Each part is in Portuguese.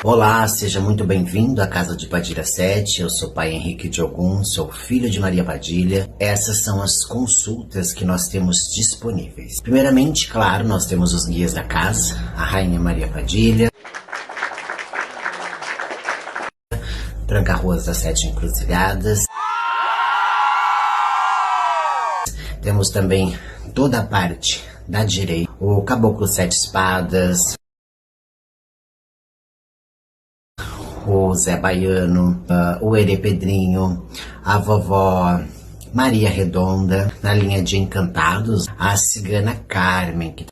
Olá, seja muito bem-vindo à Casa de Padilha 7. Eu sou pai Henrique de Ogum, sou filho de Maria Padilha. Essas são as consultas que nós temos disponíveis. Primeiramente, claro, nós temos os guias da casa, a Rainha Maria Padilha, Tranca-Ruas das 7 Encruzilhadas. Temos também toda a parte da direita, o Caboclo 7 Espadas, o Zé Baiano, o Herê Pedrinho, a vovó Maria Redonda, na linha de encantados, a cigana Carmen, que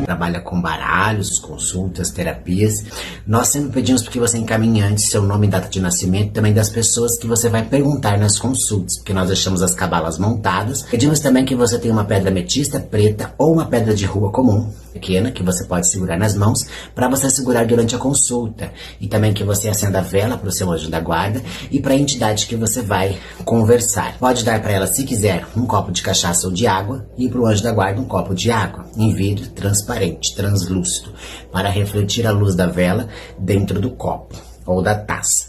trabalha com baralhos, consultas, terapias. Nós sempre pedimos para que você encaminhe antes seu nome e data de nascimento, também das pessoas que você vai perguntar nas consultas, porque nós deixamos as cabalas montadas. Pedimos também que você tenha uma pedra ametista preta ou uma pedra de rua comum, pequena, que você pode segurar nas mãos, para você segurar durante a consulta. E também que você acenda a vela para o seu anjo da guarda e para a entidade que você vai conversar. Pode dar para ela, se quiser, um copo de cachaça ou de água, e para o anjo da guarda um copo de água, em vidro transparente, translúcido, para refletir a luz da vela dentro do copo ou da taça.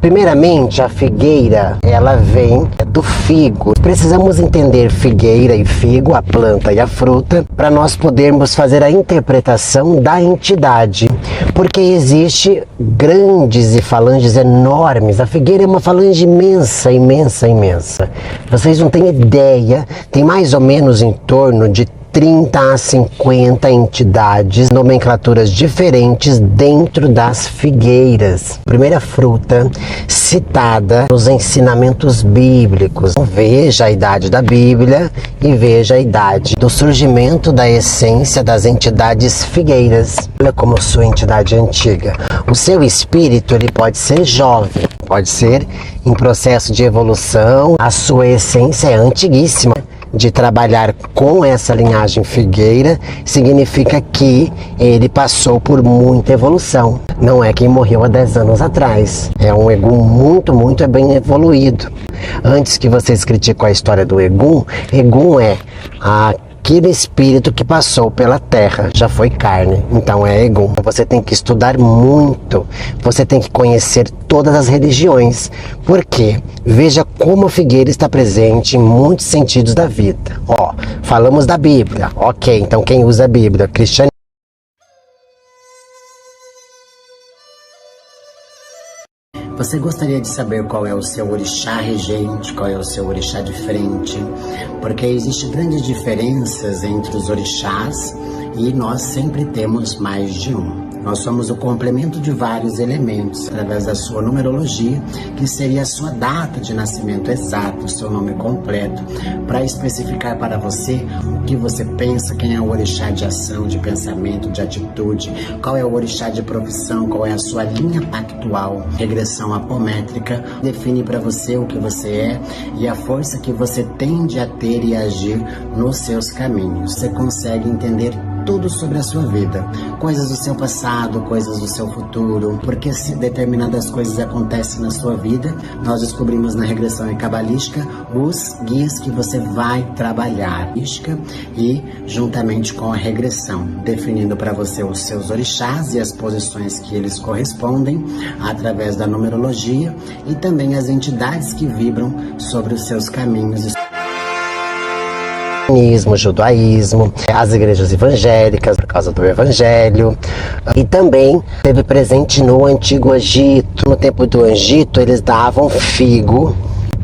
Primeiramente, a figueira, ela vem do figo. Precisamos entender figueira e figo, a planta e a fruta, para nós podermos fazer a interpretação da entidade. Porque existe grandes e falanges enormes. A figueira é uma falange imensa, imensa, imensa. Vocês não têm ideia, tem mais ou menos em torno de 30 a 50 entidades, nomenclaturas diferentes dentro das figueiras. Primeira fruta citada nos ensinamentos bíblicos. Veja a idade da Bíblia e veja a idade do surgimento da essência das entidades figueiras. Olha como sua entidade é antiga. O seu espírito, ele pode ser jovem, pode ser em processo de evolução. A sua essência é antiguíssima. De trabalhar com essa linhagem figueira, significa que ele passou por muita evolução. Não é quem morreu há 10 anos atrás. É um Egum muito bem evoluído. Antes que vocês critiquem a história do Egum, Egum é aquele espírito que passou pela terra, já foi carne, então é Egum. Você tem que estudar muito, você tem que conhecer todas as religiões, porque veja como a figueira está presente em muitos sentidos da vida. Falamos da Bíblia, ok, então quem usa a Bíblia? Cristianismo. Você gostaria de saber qual é o seu orixá regente, qual é o seu orixá de frente? Porque existem grandes diferenças entre os orixás e nós sempre temos mais de um. Nós somos o complemento de vários elementos, através da sua numerologia, que seria a sua data de nascimento exato, o seu nome completo, para especificar para você o que você pensa, quem é o orixá de ação, de pensamento, de atitude, qual é o orixá de profissão, qual é a sua linha pactual, regressão apométrica, define para você o que você é e a força que você tende a ter e agir nos seus caminhos. Você consegue entender tudo sobre a sua vida, coisas do seu passado, coisas do seu futuro, porque se determinadas coisas acontecem na sua vida, nós descobrimos na regressão cabalística os guias que você vai trabalhar e juntamente com a regressão, definindo para você os seus orixás e as posições que eles correspondem através da numerologia e também as entidades que vibram sobre os seus caminhos. Judaísmo, as igrejas evangélicas por causa do evangelho, e também esteve presente no Antigo Egito. No tempo do Egito eles davam figo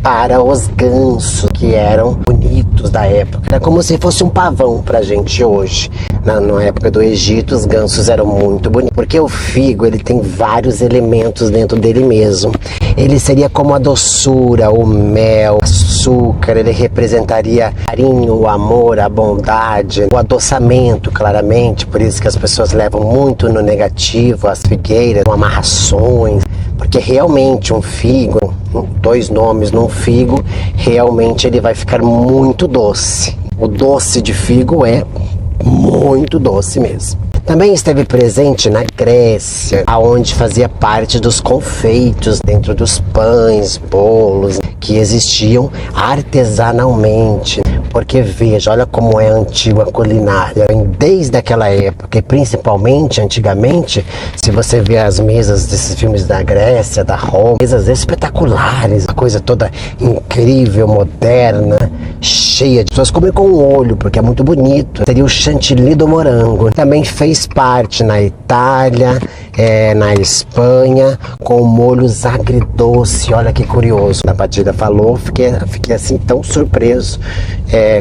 para os gansos, que eram bonitos da época. Era como se fosse um pavão pra gente hoje. Na época do Egito, os gansos eram muito bonitos, porque o figo, ele tem vários elementos dentro dele mesmo. Ele seria como a doçura, o mel, o açúcar, ele representaria carinho, o amor, a bondade, o adoçamento, claramente. Por isso que as pessoas levam muito no negativo as figueiras, com amarrações, porque realmente um figo, 2 nomes num figo, realmente ele vai ficar muito doce. O doce de figo é muito doce mesmo. Também esteve presente na Grécia, aonde fazia parte dos confeitos, dentro dos pães, bolos, que existiam artesanalmente. Porque veja, olha como é antiga a culinária. Desde aquela época, e principalmente antigamente, se você vê as mesas desses filmes da Grécia, da Roma, mesas espetaculares, a coisa toda incrível, moderna, cheia de pessoas comem com o olho, porque é muito bonito. Seria o chantilly do morango. Também fez parte na Itália, na Espanha, com molhos agridoce. Olha que curioso. A Padilha falou, fiquei assim tão surpreso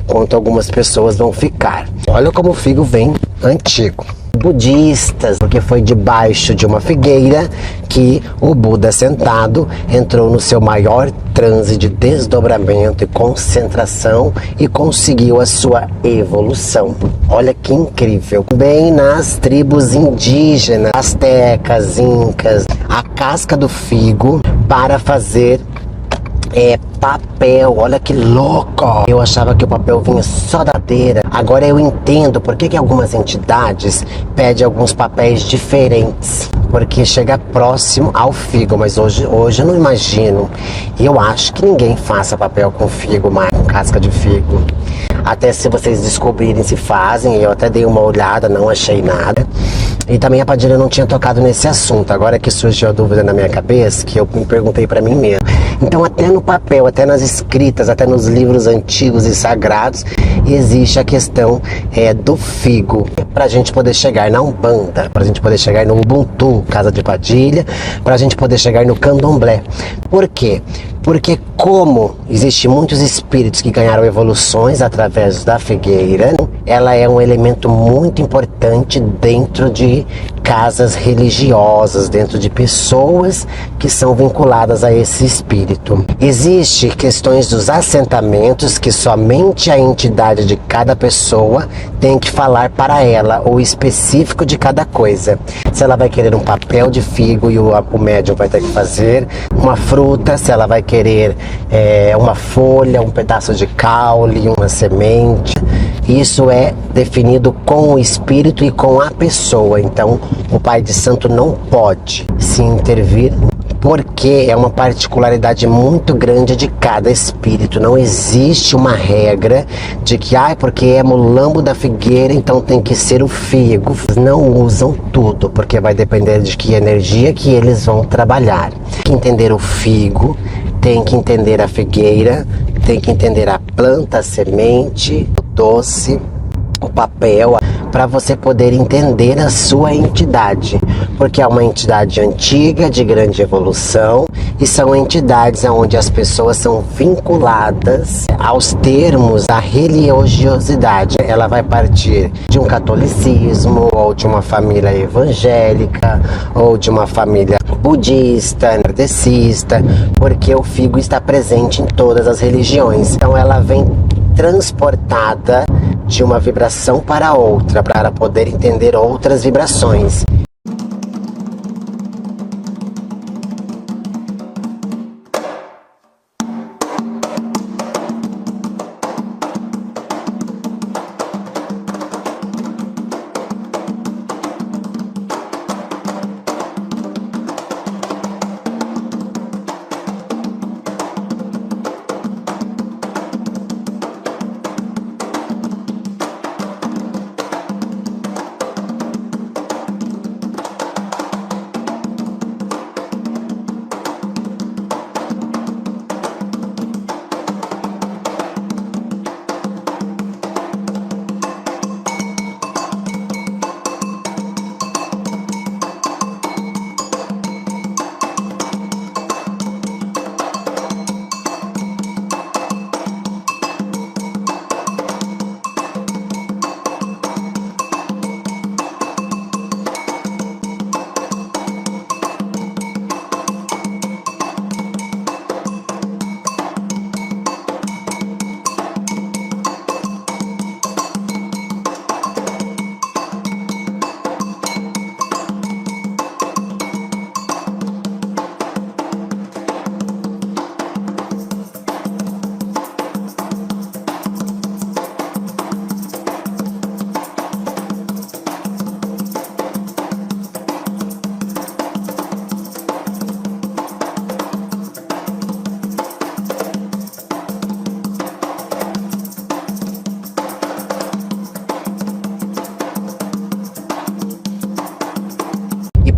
quanto algumas pessoas vão ficar. Olha como o figo vem antigo. Budistas, porque foi debaixo de uma figueira que o Buda sentado entrou no seu maior transe de desdobramento e concentração e conseguiu a sua evolução. Olha que incrível. Bem nas tribos indígenas, astecas, incas, a casca do figo para fazer papel. Olha que louco! Eu achava que o papel vinha só da madeira. Agora eu entendo por que algumas entidades pedem alguns papéis diferentes, porque chega próximo ao figo, mas hoje eu não imagino. Eu acho que ninguém faça papel com figo, mais com casca de figo. Até se vocês descobrirem se fazem, eu até dei uma olhada, não achei nada. E também a Padilha não tinha tocado nesse assunto. Agora que surgiu a dúvida na minha cabeça, que eu me perguntei pra mim mesmo. Então até no papel, até nas escritas, até nos livros antigos e sagrados, existe a questão do figo. Pra gente poder chegar na Umbanda, pra gente poder chegar no Ubuntu, Casa de Padilha, pra gente poder chegar no Candomblé. Por quê? Porque como existem muitos espíritos que ganharam evoluções através da figueira, ela é um elemento muito importante dentro de casas religiosas, dentro de pessoas que são vinculadas a esse espírito. Existem questões dos assentamentos que somente a entidade de cada pessoa tem que falar para ela, o específico de cada coisa. Se ela vai querer um papel de figo e o médium vai ter que fazer, uma fruta, se ela vai querer uma folha, um pedaço de caule, uma semente. Isso é definido com o espírito e com a pessoa. Então, o pai de santo não pode se intervir, porque é uma particularidade muito grande de cada espírito. Não existe uma regra de que, porque é mulambo da figueira, então tem que ser o figo. Não usam tudo, porque vai depender de que energia que eles vão trabalhar. Tem que entender o figo, tem que entender a figueira, tem que entender a planta, a semente, o doce, o papel, para você poder entender a sua entidade, porque é uma entidade antiga, de grande evolução, e são entidades onde as pessoas são vinculadas aos termos da religiosidade. Ela vai partir de um catolicismo, ou de uma família evangélica, ou de uma família budista, kardecista, porque o figo está presente em todas as religiões. Então ela vem transportada de uma vibração para outra, para poder entender outras vibrações.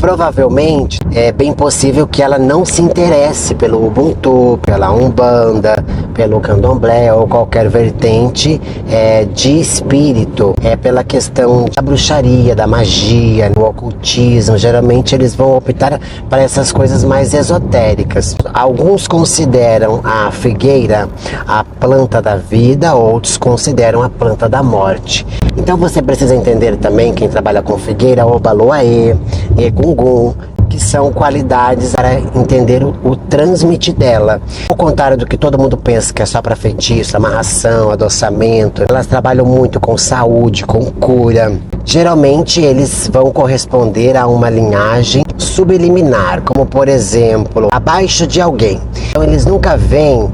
provavelmente é bem possível que ela não se interesse pelo Ubuntu, pela Umbanda, pelo Candomblé ou qualquer vertente de espírito. É pela questão da bruxaria, da magia, do ocultismo. Geralmente eles vão optar para essas coisas mais esotéricas. Alguns consideram a figueira a planta da vida, outros consideram a planta da morte. Então você precisa entender também, quem trabalha com figueira, Obaloaê, Egungun, que são qualidades para entender o trânsito dela. Ao contrário do que todo mundo pensa que é só para feitiço, amarração, adoçamento, elas trabalham muito com saúde, com cura. Geralmente eles vão corresponder a uma linhagem subliminar, como por exemplo, abaixo de alguém. Então eles nunca vêm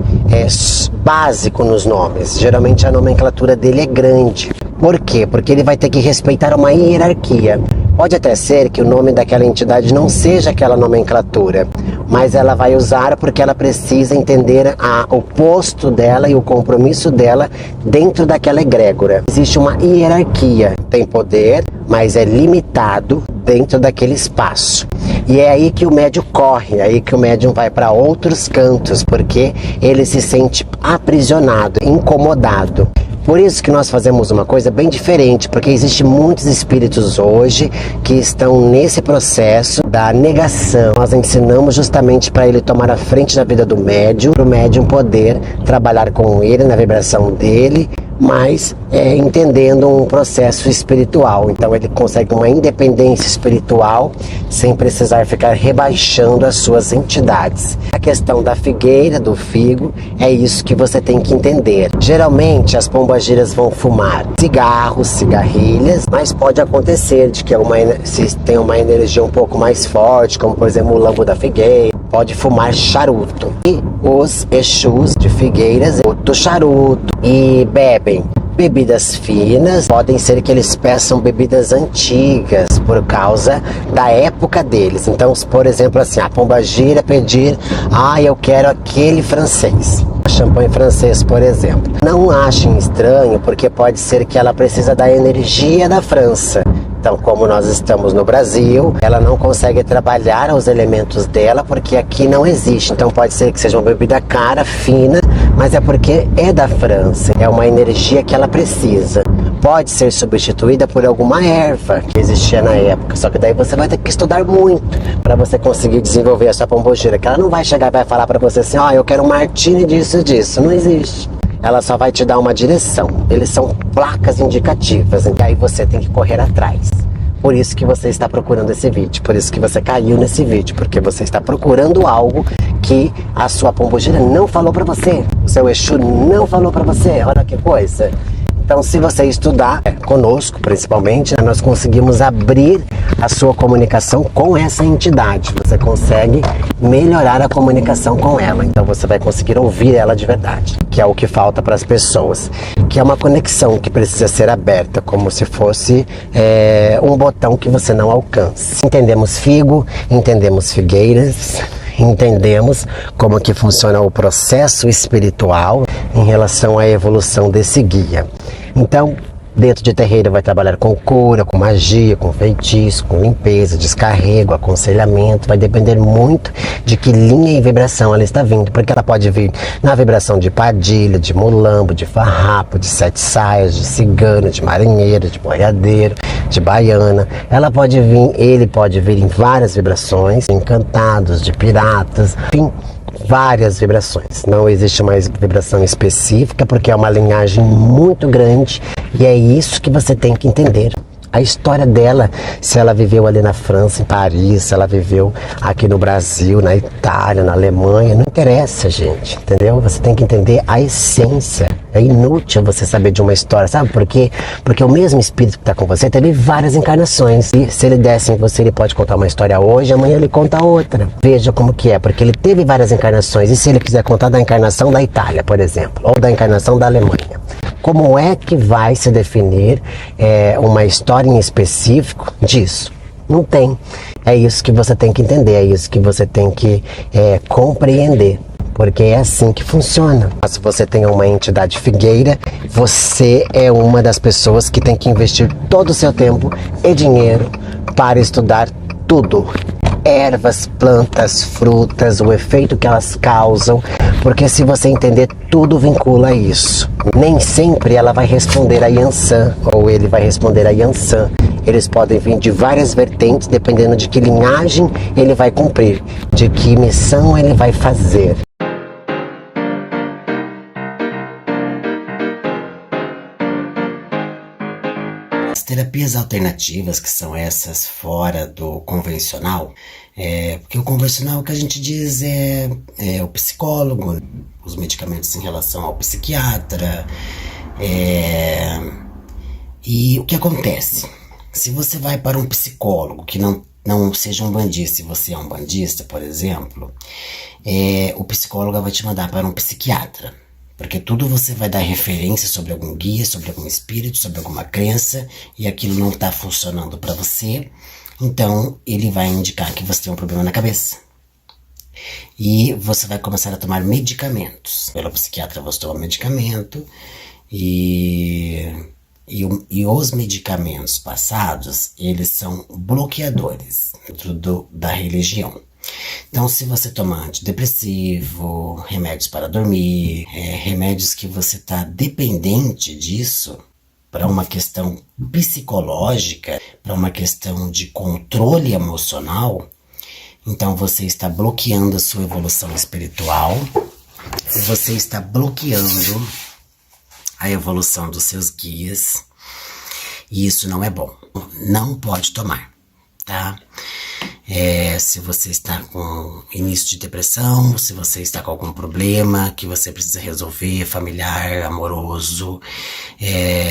básico nos nomes. Geralmente a nomenclatura dele é grande. Por quê? Porque ele vai ter que respeitar uma hierarquia. Pode até ser que o nome daquela entidade não seja aquela nomenclatura, mas ela vai usar porque ela precisa entender o posto dela e o compromisso dela dentro daquela egrégora. Existe uma hierarquia, tem poder, mas é limitado dentro daquele espaço. E é aí que o médium corre, é aí que o médium vai para outros cantos, porque ele se sente aprisionado, incomodado. Por isso que nós fazemos uma coisa bem diferente, porque existem muitos espíritos hoje que estão nesse processo da negação. Nós ensinamos justamente para ele tomar a frente da vida do médium, para o médium poder trabalhar com ele na vibração dele, mas entendendo um processo espiritual. Então ele consegue uma independência espiritual sem precisar ficar rebaixando as suas entidades. A questão da figueira, do figo, é isso que você tem que entender. Geralmente as pombagiras vão fumar cigarros, cigarrilhas, mas pode acontecer de que se tem uma energia um pouco mais forte, como por exemplo o lambo da figueira, pode fumar charuto. E os exus de figueiras, do charuto, e bebem bebidas finas. Podem ser que eles peçam bebidas antigas por causa da época deles. Então, por exemplo, assim, a pombagira pedir, eu quero aquele francês, champanhe francês, por exemplo. Não achem estranho, porque pode ser que ela precisa da energia da França. Então, como nós estamos no Brasil, ela não consegue trabalhar os elementos dela porque aqui não existe. Então pode ser que seja uma bebida cara, fina, mas é porque é da França. É uma energia que ela precisa. Pode ser substituída por alguma erva que existia na época. Só que daí você vai ter que estudar muito para você conseguir desenvolver essa pombogira. Que ela não vai chegar e vai falar para você assim, eu quero um martini disso. Não existe. Ela só vai te dar uma direção. Eles são placas indicativas, e aí você tem que correr atrás. Por isso que você está procurando esse vídeo, por isso que você caiu nesse vídeo, porque você está procurando algo que a sua pombogira não falou para você, o seu Exu não falou para você. Olha que coisa. Então, se você estudar conosco, principalmente, nós conseguimos abrir a sua comunicação com essa entidade. Você consegue melhorar a comunicação com ela. Então, você vai conseguir ouvir ela de verdade, que é o que falta para as pessoas. Que é uma conexão que precisa ser aberta, como se fosse um botão que você não alcança. Entendemos figo, entendemos figueiras, entendemos como que funciona o processo espiritual em relação à evolução desse guia. Então, dentro de terreiro vai trabalhar com cura, com magia, com feitiço, com limpeza, descarrego, aconselhamento. Vai depender muito de que linha e vibração ela está vindo, porque ela pode vir na vibração de padilha, de mulambo, de farrapo, de sete saias, de cigano, de marinheiro, de boiadeiro, de baiana. Ele pode vir em várias vibrações, encantados, de piratas, enfim, várias vibrações. Não existe mais vibração específica porque é uma linhagem muito grande e é isso que você tem que entender. A história dela, se ela viveu ali na França, em Paris, se ela viveu aqui no Brasil, na Itália, na Alemanha, não interessa, gente, entendeu? Você tem que entender a essência. É inútil você saber de uma história, sabe por quê? Porque o mesmo espírito que está com você teve várias encarnações. E se ele desse em você, ele pode contar uma história hoje, amanhã ele conta outra. Veja como que é, porque ele teve várias encarnações. E se ele quiser contar da encarnação da Itália, por exemplo, ou da encarnação da Alemanha? Como é que vai se definir uma história em específico disso? Não tem. É isso que você tem que entender, é isso que você tem que compreender. Porque é assim que funciona. Se você tem uma entidade figueira, você é uma das pessoas que tem que investir todo o seu tempo e dinheiro para estudar tudo. Ervas, plantas, frutas, o efeito que elas causam, porque se você entender, tudo vincula a isso. Nem sempre ela vai responder a Yansan, ou ele vai responder a Yansan. Eles podem vir de várias vertentes, dependendo de que linhagem ele vai cumprir, de que missão ele vai fazer. As terapias alternativas, que são essas fora do convencional, porque o convencional que a gente diz é o psicólogo, os medicamentos em relação ao psiquiatra, e o que acontece? Se você vai para um psicólogo que não seja um bandista, se você é um bandista, por exemplo, o psicólogo vai te mandar para um psiquiatra. Porque tudo você vai dar referência sobre algum guia, sobre algum espírito, sobre alguma crença, e aquilo não está funcionando para você, então ele vai indicar que você tem um problema na cabeça. E você vai começar a tomar medicamentos. Pelo psiquiatra você toma medicamento, e os medicamentos passados, eles são bloqueadores dentro da religião. Então, se você toma antidepressivo, remédios para dormir, remédios que você está dependente disso, para uma questão psicológica, para uma questão de controle emocional, então você está bloqueando a sua evolução espiritual, e você está bloqueando a evolução dos seus guias, e isso não é bom. Não pode tomar, tá? Se você está com início de depressão, se você está com algum problema que você precisa resolver, familiar, amoroso,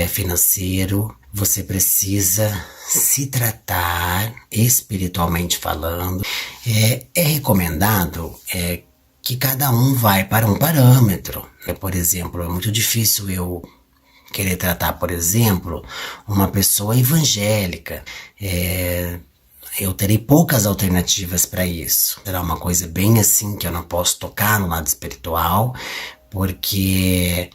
financeiro, você precisa se tratar espiritualmente falando. É recomendado que cada um vai para um parâmetro. Por exemplo, é muito difícil eu querer tratar, por exemplo, uma pessoa evangélica. Eu terei poucas alternativas para isso. Será uma coisa bem assim, que eu não posso tocar no lado espiritual, porque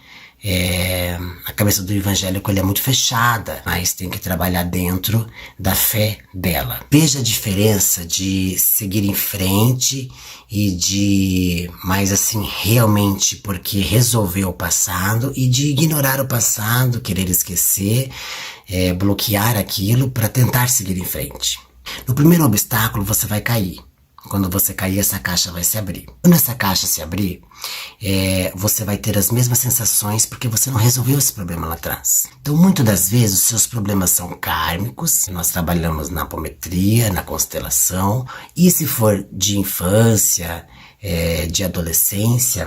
a cabeça do evangélico ele é muito fechada, mas tem que trabalhar dentro da fé dela. Veja a diferença de seguir em frente e de, mais assim, realmente porque resolveu o passado, e de ignorar o passado, querer esquecer, bloquear aquilo para tentar seguir em frente. No primeiro obstáculo você vai cair. Quando você cair, essa caixa vai se abrir. Quando essa caixa se abrir, você vai ter as mesmas sensações porque você não resolveu esse problema lá atrás. Então, muitas das vezes, os seus problemas são kármicos. Nós trabalhamos na apometria, na constelação. E se for de infância, de adolescência,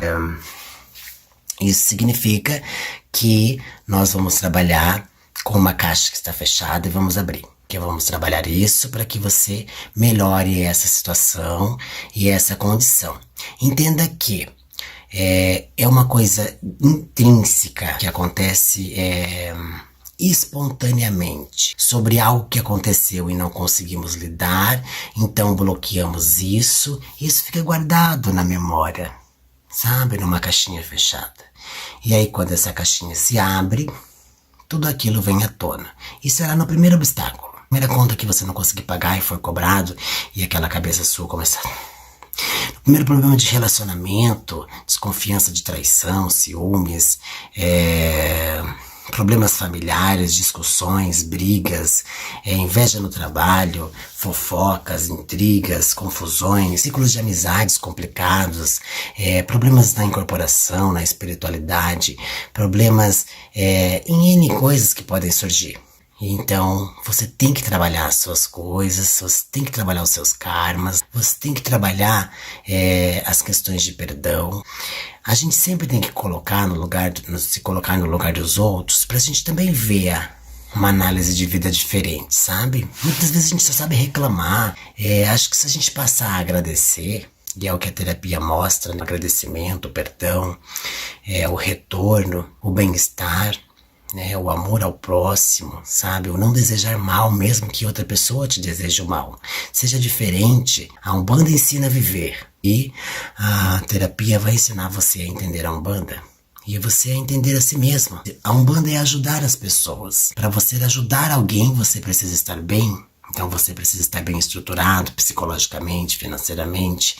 isso significa que nós vamos trabalhar com uma caixa que está fechada e vamos abrir. Vamos trabalhar isso para que você melhore essa situação e essa condição. Entenda que é uma coisa intrínseca que acontece espontaneamente sobre algo que aconteceu e não conseguimos lidar, então bloqueamos isso fica guardado na memória, sabe, numa caixinha fechada. E aí quando essa caixinha se abre, tudo aquilo vem à tona. E será no primeiro obstáculo. Primeira conta que você não conseguir pagar e foi cobrado, e aquela cabeça sua começar. Primeiro problema de relacionamento, desconfiança de traição, ciúmes, problemas familiares, discussões, brigas, inveja no trabalho, fofocas, intrigas, confusões, ciclos de amizades complicados, problemas na incorporação, na espiritualidade, problemas em N coisas que podem surgir. Então, você tem que trabalhar as suas coisas, você tem que trabalhar os seus karmas, você tem que trabalhar as questões de perdão. A gente sempre tem que se colocar no lugar dos outros, pra gente também ver uma análise de vida diferente, sabe? Muitas vezes a gente só sabe reclamar. Acho que se a gente passar a agradecer, e é o que a terapia mostra, né? O agradecimento, o perdão, o retorno, o bem-estar, o amor ao próximo, sabe? O não desejar mal, mesmo que outra pessoa te deseje o mal. Seja diferente. A Umbanda ensina a viver. E a terapia vai ensinar você a entender a Umbanda. E você a entender a si mesmo. A Umbanda é ajudar as pessoas. Para você ajudar alguém, você precisa estar bem. Então você precisa estar bem estruturado psicologicamente, financeiramente.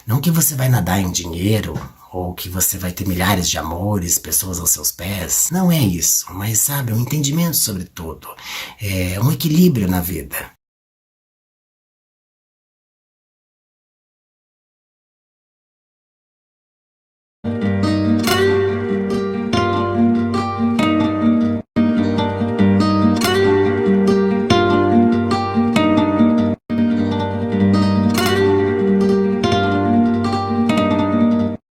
Não que você vai nadar em dinheiro ou que você vai ter milhares de amores, pessoas aos seus pés. Não é isso, mas sabe, um entendimento sobre tudo. Um equilíbrio na vida.